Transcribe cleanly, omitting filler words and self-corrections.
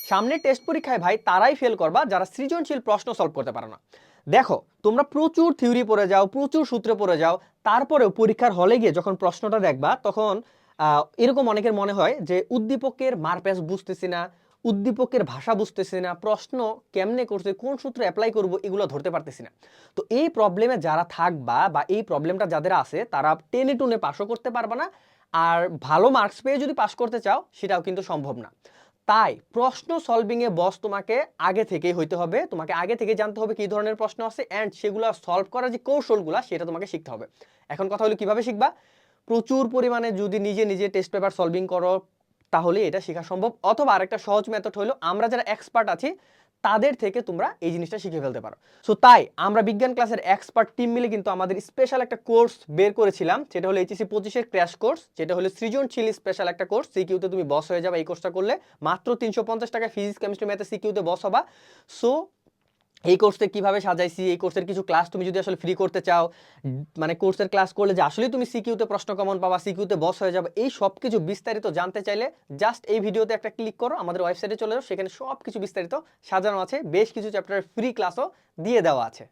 সামনে টেস্ট পরীক্ষায় ভাই তারাই ফেল করবা যারা সৃজনশীল প্রশ্ন সলভ করতে পারো না। দেখো তোমরা প্রচুর থিওরি পড়ে যাও, প্রচুর সূত্র পড়ে যাও, তারপরেও পরীক্ষার হলে গিয়ে যখন প্রশ্নটা দেখবা তখন এরকম অনেকের মনে হয় যে উদ্দীপকের মারপ্যাচ বুঝতেছি না, উদ্দীপকের ভাষা বুঝতেছি না, প্রশ্ন কেমনে করছে, কোন সূত্র অ্যাপ্লাই করব এগুলো ধরতে পারতেছি না। তো এই প্রবলেমে যারা থাকবা বা এই প্রবলেমটা যাদের আছে তারা টেনে টুনে পাসও করতে পারবা না, আর ভালো মার্কস পেয়ে যদি পাস করতে চাও সেটাও কিন্তু সম্ভব না। তাই প্রশ্ন সলভিং এ বস তোমাকে আগে থেকেই হইতে হবে, তোমাকে আগে থেকে জানতে হবে কি ধরনের প্রশ্ন আছে এন্ড সেগুলো সলভ করার যে কৌশলগুলো সেটা তোমাকে শিখতে হবে। এখন কথা হলো কিভাবে শিখবা। প্রচুর পরিমাণে যদি নিজে নিজে টেস্ট পেপার সলভিং করো তাহলে এটা শেখা সম্ভব, অথবা আরেকটা সহজ মেথড হলো আমরা যারা এক্সপার্ট আছি তাদের থেকে তোমরা এই জিনিসটা শিখে ফেলতে পারো। সো তাই আমরা বিজ্ঞান ক্লাসের এক্সপার্ট টিম মিলে কিন্তু আমাদের স্পেশাল একটা কোর্স বের করেছিলাম, সেটা হলো এইচএসসি 25-এর ক্র্যাশ কোর্স, যেটা হলো সৃজনশীল স্পেশাল একটা কোর্স। সিকিউতে তুমি বস হয়ে যাবে এই কোর্সটা করলে, মাত্র 350 টাকা ফিজিক্স কেমিস্ট্রি ম্যাথে সিকিউতে বস হবা। সো এই কোর্সে কিভাবে সাজাইছি, এই কোর্সের কিছু ক্লাস তুমি যদি আসলে ফ্রি করতে চাও, মানে কোর্সের ক্লাস করলে যে আসলে তুমি সিকিউতে প্রশ্ন কমন পাবা, সিকিউতে বস হয়ে যাবে, এই সব কিছু বিস্তারিত জানতে চাইলে জাস্ট এই ভিডিওতে একটা ক্লিক করো, আমাদের ওয়েবসাইটে চলে যাও, সেখানে সব কিছু বিস্তারিত সাজানো আছে, বেশ কিছু চ্যাপ্টারের ফ্রি ক্লাসও দিয়ে দেওয়া আছে।